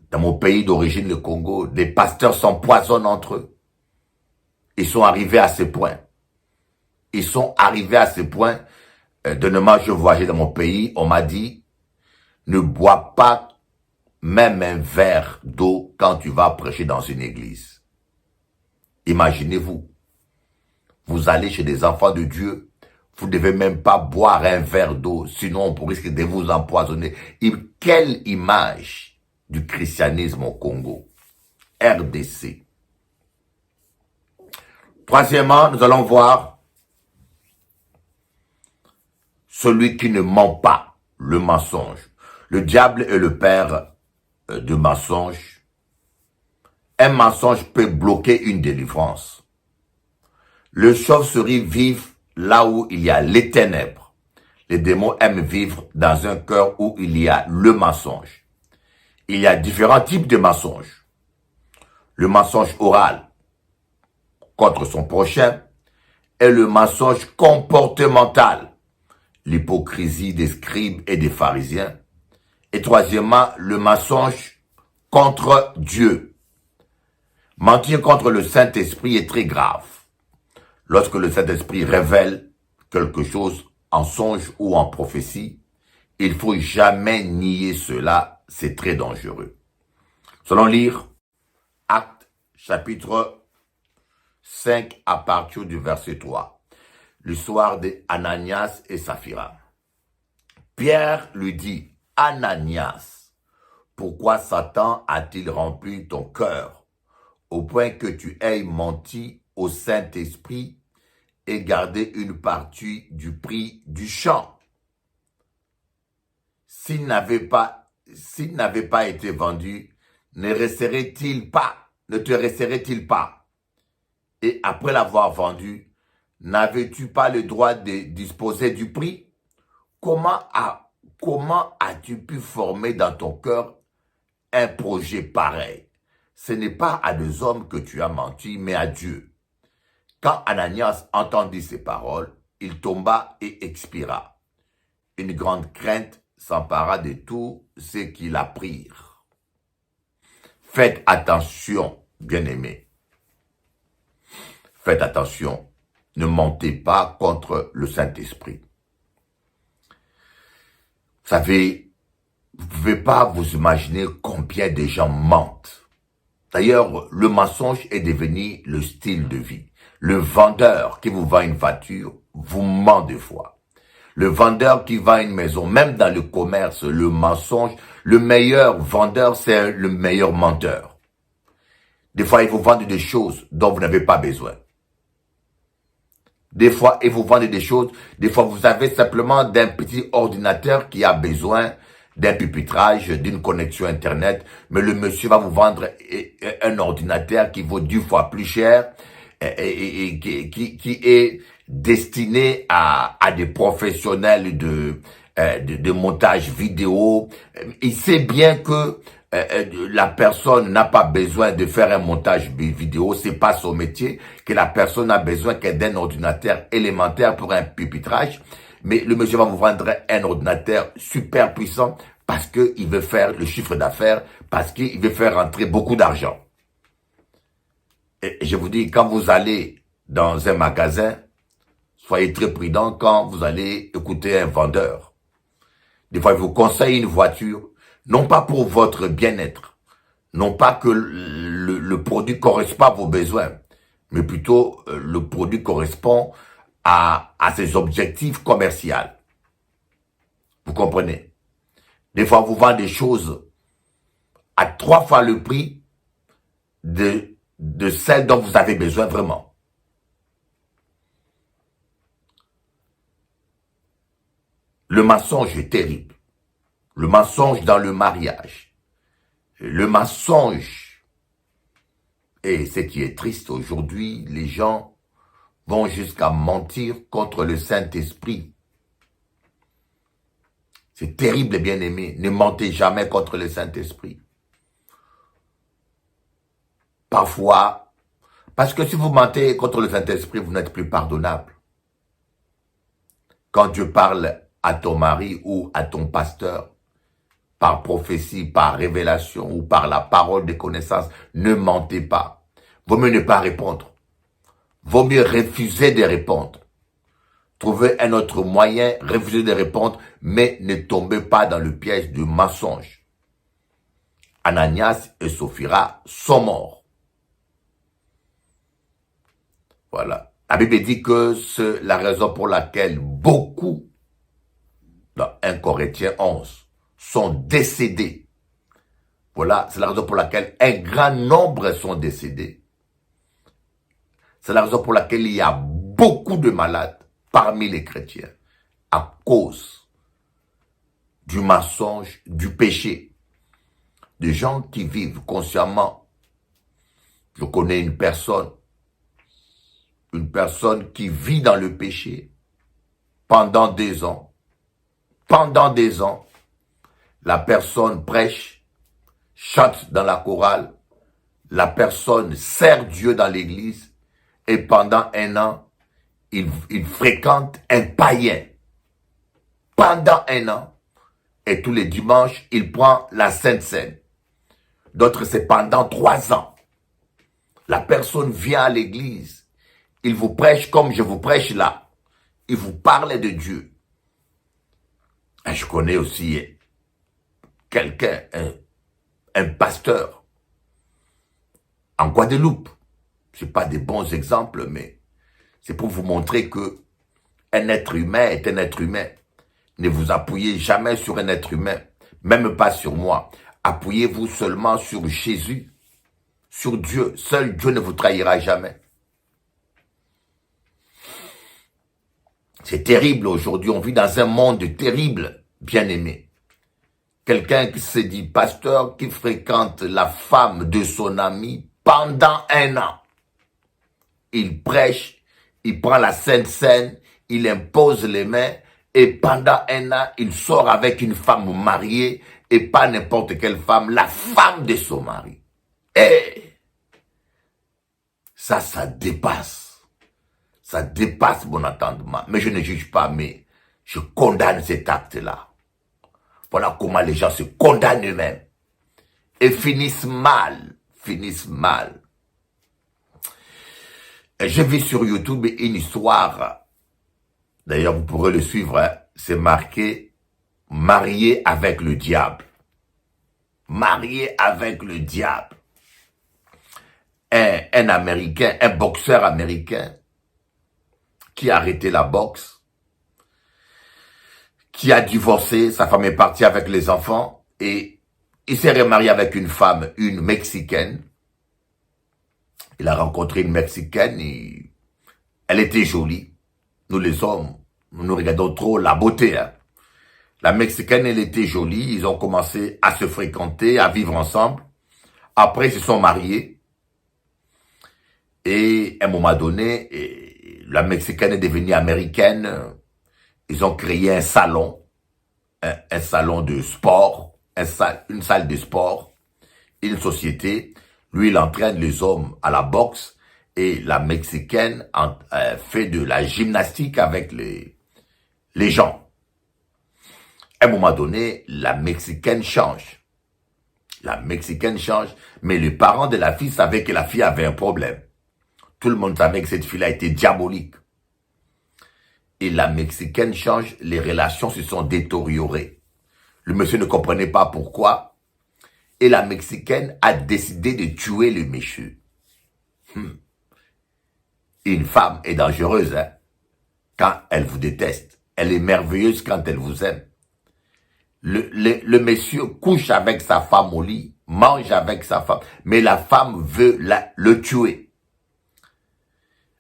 Dans mon pays d'origine, le Congo, les pasteurs s'empoisonnent entre eux. Ils sont arrivés à ce point. Ils sont arrivés à ce point. Dernièrement, je voyageais dans mon pays, on m'a dit, ne bois pas même un verre d'eau quand tu vas prêcher dans une église. Imaginez-vous, vous allez chez des enfants de Dieu, vous ne devez même pas boire un verre d'eau, sinon on risque de vous empoisonner. Quelle image du christianisme au Congo, RDC. Troisièmement, nous allons voir celui qui ne ment pas, le mensonge. Le diable est le père de mensonge. Un mensonge peut bloquer une délivrance. Le chauve-souris vit là où il y a les ténèbres. Les démons aiment vivre dans un cœur où il y a le mensonge. Il y a différents types de mensonges. Le mensonge oral contre son prochain et le mensonge comportemental, l'hypocrisie des scribes et des pharisiens. Et troisièmement, le mensonge contre Dieu. Mentir contre le Saint-Esprit est très grave. Lorsque le Saint-Esprit révèle quelque chose en songe ou en prophétie, il faut jamais nier cela, c'est très dangereux. Nous allons lire Actes chapitre 5 à partir du verset 3. L'histoire d'Ananias et Saphira. Pierre lui dit, Ananias, pourquoi Satan a-t-il rempli ton cœur au point que tu aies menti au Saint-Esprit et gardé une partie du prix du champ? S'il n'avait pas été vendu, ne te resterait-il pas Et après l'avoir vendu, n'avais-tu pas le droit de disposer du prix? Comment as-tu pu former dans ton cœur un projet pareil? Ce n'est pas à deux hommes que tu as menti, mais à Dieu. Quand Ananias entendit ces paroles, il tomba et expira. Une grande crainte s'empara de tous ceux qui l'apprirent. Faites attention, bien-aimés. Faites attention. Ne mentez pas contre le Saint-Esprit. Vous savez, vous ne pouvez pas vous imaginer combien de gens mentent. D'ailleurs, le mensonge est devenu le style de vie. Le vendeur qui vous vend une voiture vous ment des fois. Le vendeur qui vend une maison, même dans le commerce, le mensonge, le meilleur vendeur, c'est le meilleur menteur. Des fois, il vous vend des choses dont vous n'avez pas besoin. Des fois, il vous vend des choses. Des fois, vous avez simplement d'un petit ordinateur qui a besoin d'un pupitrage, d'une connexion Internet. Mais le monsieur va vous vendre un ordinateur qui vaut 10 fois plus cher et qui est destiné à des professionnels de montage vidéo. Il sait bien que la personne n'a pas besoin de faire un montage vidéo, c'est pas son métier, que la personne a besoin d'un ordinateur élémentaire pour un pupitrage, mais le monsieur va vous vendre un ordinateur super puissant parce qu'il veut faire le chiffre d'affaires, parce qu'il veut faire rentrer beaucoup d'argent. Et je vous dis, quand vous allez dans un magasin, soyez très prudent quand vous allez écouter un vendeur. Des fois, il vous conseille une voiture, non pas pour votre bien-être, non pas que le produit correspond à vos besoins, mais plutôt le produit correspond à ses objectifs commerciaux. Vous comprenez? Des fois, on vous vend des choses à 3 fois le prix de celles dont vous avez besoin vraiment. Le mensonge est terrible. Le mensonge dans le mariage. Le mensonge. Et ce qui est triste aujourd'hui, les gens vont jusqu'à mentir contre le Saint-Esprit. C'est terrible, bien-aimés. Ne mentez jamais contre le Saint-Esprit. Parfois, parce que si vous mentez contre le Saint-Esprit, vous n'êtes plus pardonnable. Quand Dieu parle à ton mari ou à ton pasteur, par prophétie, par révélation ou par la parole de connaissance, ne mentez pas. Vaut mieux ne pas répondre. Vaut mieux refuser de répondre. Trouvez un autre moyen, refusez de répondre, mais ne tombez pas dans le piège du mensonge. Ananias et Saphira sont morts. Voilà. La Bible dit que c'est la raison pour laquelle beaucoup, dans 1 Corinthiens 11, sont décédés. Voilà, c'est la raison pour laquelle un grand nombre sont décédés. C'est la raison pour laquelle il y a beaucoup de malades parmi les chrétiens à cause du mensonge, du péché. Des gens qui vivent consciemment. Je connais une personne qui vit dans le péché pendant des ans. Pendant des ans, la personne prêche, chante dans la chorale, la personne sert Dieu dans l'église et pendant 1 an, il fréquente un païen. Pendant 1 an. Et tous les dimanches, il prend la Sainte Seine. D'autres, c'est pendant 3 ans. La personne vient à l'église. Il vous prêche comme je vous prêche là. Il vous parle de Dieu. Et je connais aussi quelqu'un, un pasteur, en Guadeloupe. Ce n'est pas des bons exemples, mais c'est pour vous montrer que un être humain est un être humain. Ne vous appuyez jamais sur un être humain, même pas sur moi. Appuyez-vous seulement sur Jésus, sur Dieu. Seul Dieu ne vous trahira jamais. C'est terrible aujourd'hui, on vit dans un monde terrible, bien-aimé. Quelqu'un qui se dit pasteur, qui fréquente la femme de son ami pendant 1 an. il prêche, il prend la Sainte Seine, il impose les mains, et pendant un an, il sort avec une femme mariée, et pas n'importe quelle femme, la femme de son mari. Et ça dépasse. Ça dépasse mon entendement. Mais je ne juge pas, mais je condamne cet acte-là. Voilà comment les gens se condamnent eux-mêmes. Et finissent mal. Finissent mal. J'ai vu sur YouTube une histoire, d'ailleurs vous pourrez le suivre, hein, c'est marqué « Marié avec le diable ». Marié avec le diable. Un Américain, un boxeur américain qui a arrêté la boxe, qui a divorcé, sa femme est partie avec les enfants et il s'est remarié avec une femme, une Mexicaine. Il a rencontré une Mexicaine et elle était jolie. Nous les hommes, nous regardons trop la beauté. Hein. La Mexicaine, elle était jolie. Ils ont commencé à se fréquenter, à vivre ensemble. Après, ils se sont mariés. Et à un moment donné, la Mexicaine est devenue américaine. Ils ont créé un salon. Un salon de sport. Une salle de sport. Une société. Lui, il entraîne les hommes à la boxe et la Mexicaine fait de la gymnastique avec les gens. À un moment donné, la Mexicaine change. La Mexicaine change, mais les parents de la fille savaient que la fille avait un problème. Tout le monde savait que cette fille-là était diabolique. Et la Mexicaine change, les relations se sont détériorées. Le monsieur ne comprenait pas pourquoi. Et la Mexicaine a décidé de tuer le monsieur. Une femme est dangereuse, hein, quand elle vous déteste. Elle est merveilleuse quand elle vous aime. Le monsieur couche avec sa femme au lit, mange avec sa femme, mais la femme veut le tuer.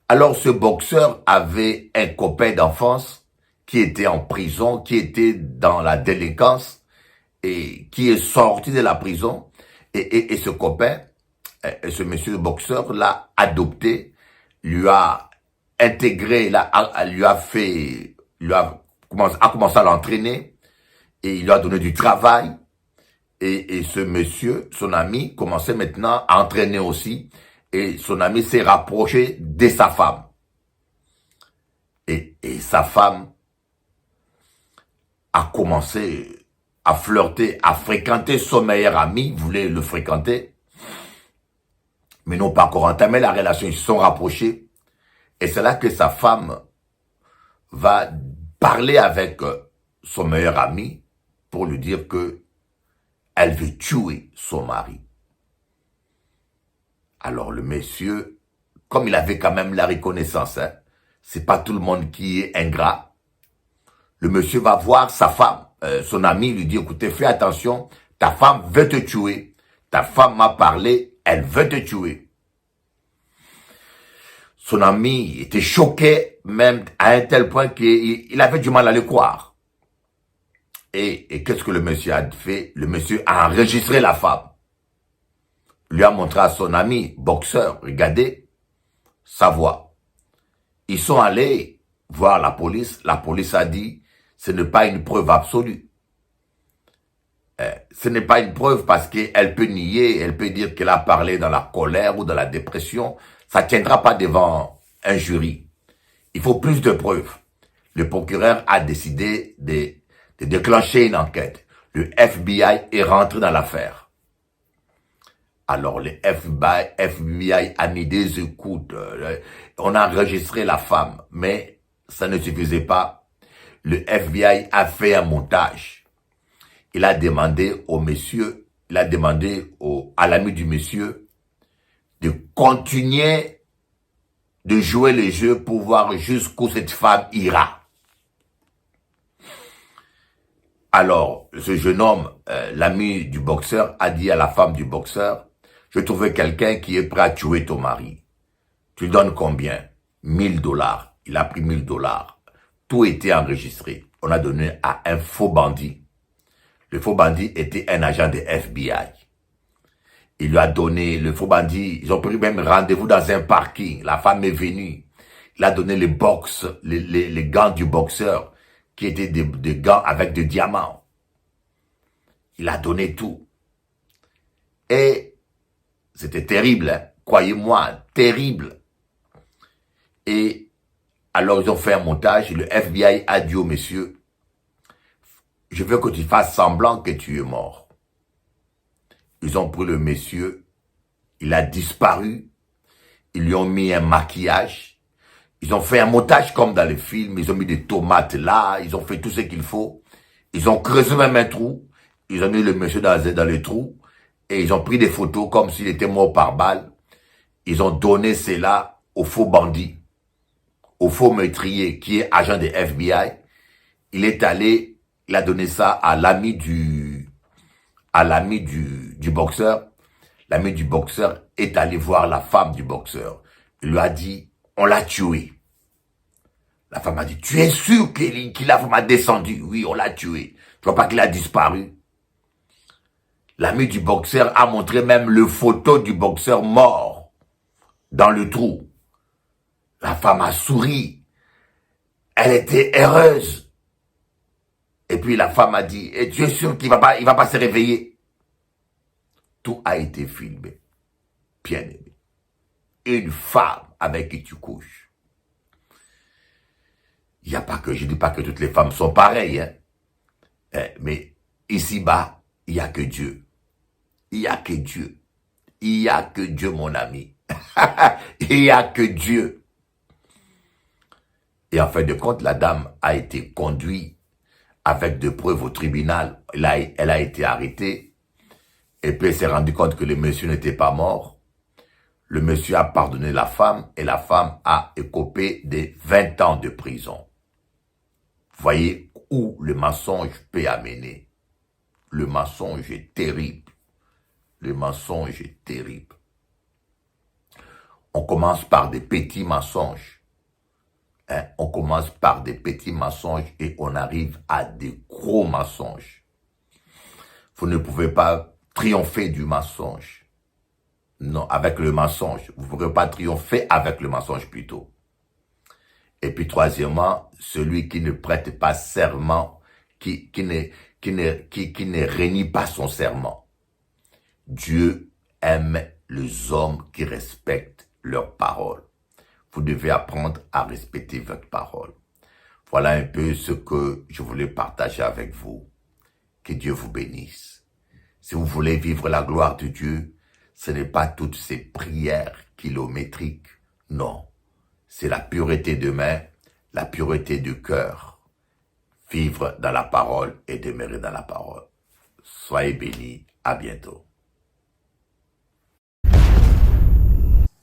Alors ce boxeur avait un copain d'enfance qui était en prison, qui était dans la délinquance, et qui est sorti de la prison, et ce copain, ce monsieur boxeur, l'a adopté, lui a intégré, a commencé à l'entraîner, et il lui a donné du travail, et ce monsieur, son ami, commençait maintenant à entraîner aussi, et son ami s'est rapproché de sa femme. Et sa femme a commencé à flirter, à fréquenter son meilleur ami, voulait le fréquenter, mais n'ont pas encore entamé la relation, ils se sont rapprochés, et c'est là que sa femme va parler avec son meilleur ami pour lui dire que elle veut tuer son mari. Alors le monsieur, comme il avait quand même la reconnaissance, hein, c'est pas tout le monde qui est ingrat, le monsieur va voir sa femme, son ami lui dit, écoutez, fais attention, ta femme veut te tuer. Ta femme m'a parlé, elle veut te tuer. Son ami était choqué, même à un tel point qu'il avait du mal à le croire. Et qu'est-ce que le monsieur a fait? Le monsieur a enregistré la femme. Lui a montré à son ami, boxeur, regardez, sa voix. Ils sont allés voir la police a dit, ce n'est pas une preuve absolue. Ce n'est pas une preuve parce qu'elle peut nier, elle peut dire qu'elle a parlé dans la colère ou dans la dépression. Ça ne tiendra pas devant un jury. Il faut plus de preuves. Le procureur a décidé de déclencher une enquête. Le FBI est rentré dans l'affaire. Alors le FBI a mis des écoutes. On a enregistré la femme, mais ça ne suffisait pas. Le FBI a fait un montage. Il a demandé au monsieur, à l'ami du monsieur de continuer de jouer le jeu pour voir jusqu'où cette femme ira. Alors, ce jeune homme, l'ami du boxeur, a dit à la femme du boxeur, je trouvais quelqu'un qui est prêt à tuer ton mari. Tu donnes combien? 1000 $. Il a pris 1000 $. Tout était enregistré. On a donné à un faux bandit. Le faux bandit était un agent de FBI. Il lui a donné, le faux bandit, ils ont pris même rendez-vous dans un parking. La femme est venue. Il a donné les gants du boxeur, qui étaient des gants avec des diamants. Il a donné tout. Et c'était terrible, hein? Croyez-moi, terrible. Et alors ils ont fait un montage, et le FBI a dit au monsieur, je veux que tu fasses semblant que tu es mort. Ils ont pris le monsieur, il a disparu, ils lui ont mis un maquillage, ils ont fait un montage comme dans les films, ils ont mis des tomates là, ils ont fait tout ce qu'il faut, ils ont creusé même un trou, ils ont mis le monsieur dans le trou, et ils ont pris des photos comme s'il était mort par balle, ils ont donné cela au faux bandit, au faux meurtrier qui est agent des FBI, il est allé, il a donné ça à l'ami du boxeur. L'ami du boxeur est allé voir la femme du boxeur. Il lui a dit, on l'a tué. La femme a dit, tu es sûr qu'il a vraiment descendu? Oui, on l'a tué. Tu vois pas qu'il a disparu? L'ami du boxeur a montré même le photo du boxeur mort dans le trou. La femme a souri. Elle était heureuse. Et puis la femme a dit, et tu es sûr qu'il va pas se réveiller? Tout a été filmé. Bien aimé. Une femme avec qui tu couches. Il n'y a pas que, je dis pas que toutes les femmes sont pareilles, hein. Mais ici-bas, il n'y a que Dieu. Il n'y a que Dieu. Il n'y a que Dieu, mon ami. Il n'y a que Dieu. Et en fin de compte, la dame a été conduite avec des preuves au tribunal. Elle a été arrêtée. Et puis elle s'est rendue compte que le monsieur n'était pas mort. Le monsieur a pardonné la femme et la femme a écopé de 20 ans de prison. Voyez où le mensonge peut amener. Le mensonge est terrible. Le mensonge est terrible. On commence par des petits mensonges. Hein? On commence par des petits mensonges et on arrive à des gros mensonges. Vous ne pouvez pas triompher du mensonge. Non, avec le mensonge. Vous ne pourrez pas triompher avec le mensonge plutôt. Et puis troisièmement, celui qui ne prête pas serment, qui ne renie pas son serment. Dieu aime les hommes qui respectent leurs paroles. Vous devez apprendre à respecter votre parole. Voilà un peu ce que je voulais partager avec vous. Que Dieu vous bénisse. Si vous voulez vivre la gloire de Dieu, ce n'est pas toutes ces prières kilométriques. Non, c'est la pureté de main, la pureté du cœur. Vivre dans la parole et demeurer dans la parole. Soyez bénis. À bientôt.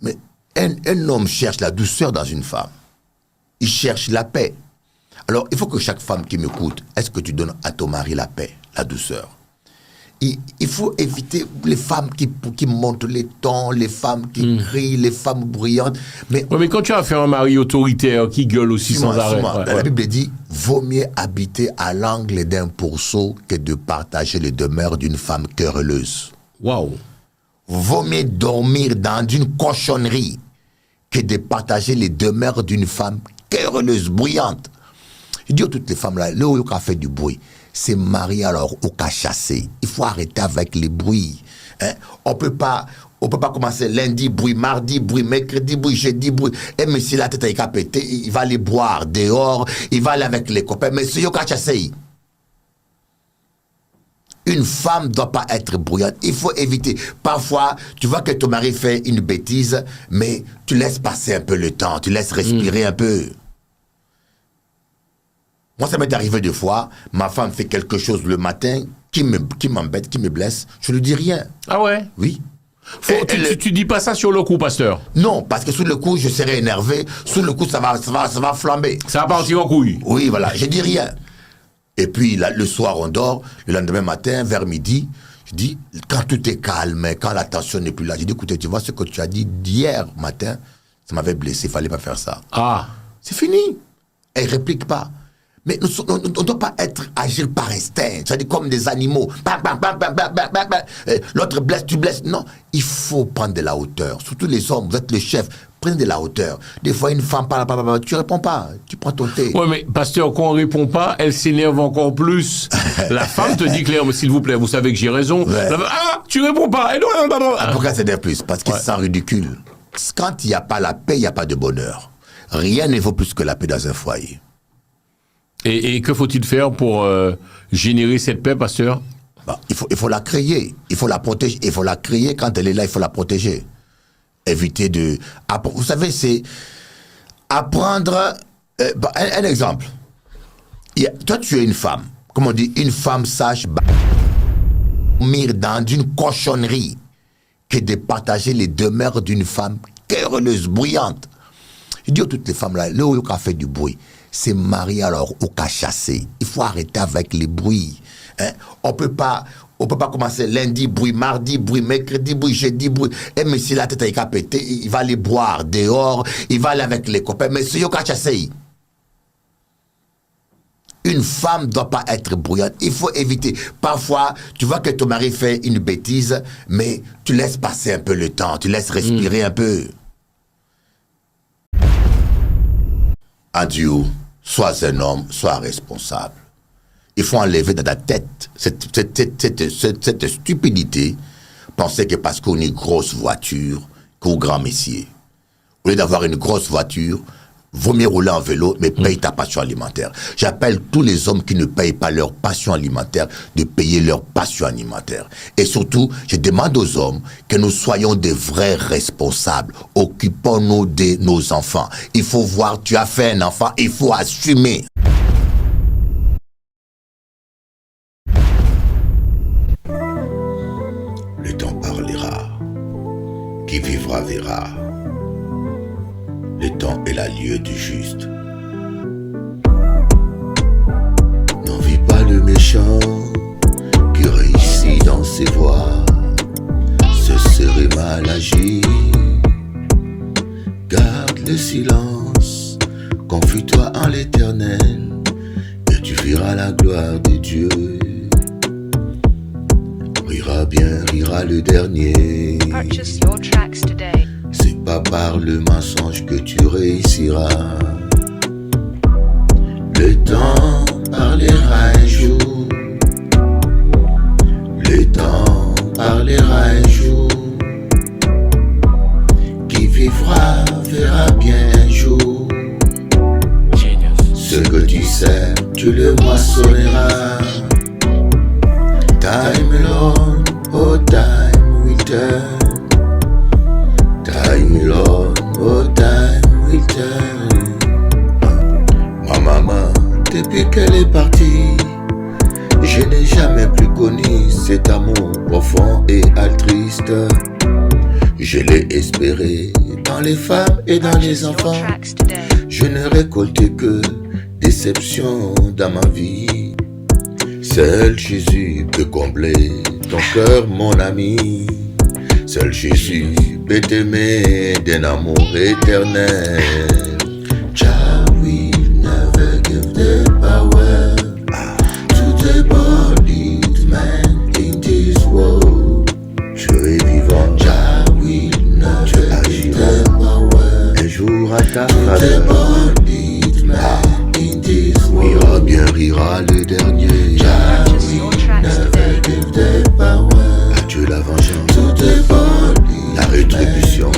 Mais un homme cherche la douceur dans une femme. Il cherche la paix. Alors, il faut que chaque femme qui m'écoute, est-ce que tu donnes à ton mari la paix, la douceur? Il faut éviter les femmes qui montent les tons, les femmes qui crient, les femmes bruyantes. Mais quand tu as fait un mari autoritaire qui gueule aussi sans arrêt. La Bible dit, vaut mieux habiter à l'angle d'un pourceau que de partager les demeures d'une femme querelleuse. Waouh. Vaut mieux dormir dans une cochonnerie que de partager les demeures d'une femme querelleuse, bruyante. Je dis à toutes les femmes là, le haut qui a fait du bruit, c'est marié alors au cas chassé. Il faut arrêter avec les bruits. Hein? On peut pas commencer lundi bruit, mardi bruit, mercredi bruit, jeudi bruit. Et mais si la tête est pété, il va aller boire dehors, il va aller avec les copains. Mais c'est au cas chassé. Une femme ne doit pas être bruyante. Il faut éviter. Parfois, tu vois que ton mari fait une bêtise, mais tu laisses passer un peu le temps, tu laisses respirer un peu. Moi, ça m'est arrivé deux fois. Ma femme fait quelque chose le matin qui m'embête, qui me blesse. Je ne lui dis rien. Ah ouais? Oui. Tu dis pas ça sur le coup, pasteur? Non, parce que sur le coup, je serai énervé. Sur le coup, ça va flamber. Ça va partir en couille. Oui, voilà. Je dis rien. Et puis, le soir, on dort. Le lendemain matin, vers midi, je dis, quand tout est calme, quand la tension n'est plus là, je dis, écoutez, tu vois ce que tu as dit d'hier matin, ça m'avait blessé, il ne fallait pas faire ça. Ah. C'est fini. Elle ne réplique pas. Mais on ne doit pas agir par instinct, c'est-à-dire comme des animaux. Bang, bang, bang, bang, bang, bang, bang, bang. L'autre blesse, tu blesses. Non, il faut prendre de la hauteur. Surtout les hommes, vous êtes le chef, prenez de la hauteur. Des fois, une femme parle, tu ne réponds pas, tu prends ton thé. Oui, mais pasteur, quand on ne répond pas, elle s'énerve encore plus. La femme te dit clairement, s'il vous plaît, vous savez que j'ai raison. Ouais. Ah, tu réponds pas. Pourquoi s'énerve plus? Parce qu'il se sent ridicule. Quand il n'y a pas la paix, il n'y a pas de bonheur. Rien ne vaut plus que la paix dans un foyer. Et que faut-il faire pour générer cette paix, pasteur? Il faut la créer, il faut la protéger. Il faut la créer, quand elle est là, il faut la protéger. Éviter de... Vous savez, c'est apprendre... un exemple. Toi, tu es une femme. Comme on dit, une femme sage, dormir dans une cochonnerie que de partager les demeures d'une femme querelleuse, bruyante. Je dis à toutes les femmes là, le haut qui a fait du bruit, c'est marié alors au cas chassé. Il faut arrêter avec les bruits. Hein? On peut pas commencer lundi bruit, mardi bruit, mercredi bruit, jeudi bruit. Et mais si la tête est pété, il va aller boire dehors, il va aller avec les copains, mais c'est au cas chassé. Une femme ne doit pas être bruyante. Il faut éviter. Parfois, tu vois que ton mari fait une bêtise, mais tu laisses passer un peu le temps, tu laisses respirer un peu. Adieu, sois un homme, sois responsable. Il faut enlever de ta tête cette stupidité, penser que parce qu'on a une grosse voiture, qu'au grand messier. Au lieu d'avoir une grosse voiture, vaut mieux rouler en vélo, mais paye ta passion alimentaire. J'appelle tous les hommes qui ne payent pas leur passion alimentaire de payer leur passion alimentaire. Et surtout, je demande aux hommes que nous soyons des vrais responsables. Occupons-nous de nos enfants. Il faut voir, tu as fait un enfant, il faut assumer. Le temps parlera. Qui vivra verra. Le temps est la lieu du juste. N'envie pas le méchant qui réussit dans ses voies. Ce serait mal agi. Garde le silence, confie-toi en l'Éternel, et tu verras la gloire de Dieu. Rira bien, rira le dernier. Purchase your tracks today. C'est pas par le mensonge que tu réussiras. Le temps parlera un jour. Le temps parlera un jour. Qui vivra verra bien un jour. Ce que tu sais, tu le moissonneras. Time alone, oh time will turn. Time alone, oh time will turn. Ma maman, depuis qu'elle est partie, je n'ai jamais plus connu cet amour profond et altruiste. Je l'ai espéré dans les femmes et dans les Purchase your enfants. tracks today. Je n'ai récolté que déception dans ma vie. Seul Jésus peut combler ton cœur, mon ami. Seul Jésus peut t'aimer d'un amour éternel. Jah will never give the power to the bold man in this world. Dieu est vivant. Jah will never give the power. Un jour à ta faveur. Rira bien, rira le dernier. Jah Purchase your tracks never today. give the power. À Dieu la vengeance, la rétribution.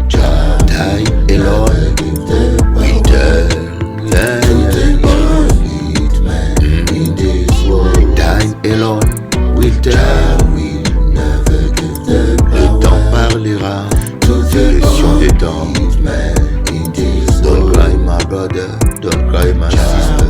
Time alone will turn. Time alone will turn. Le temps parlera. Solution des temps. Don't cry my brother, don't cry my sister.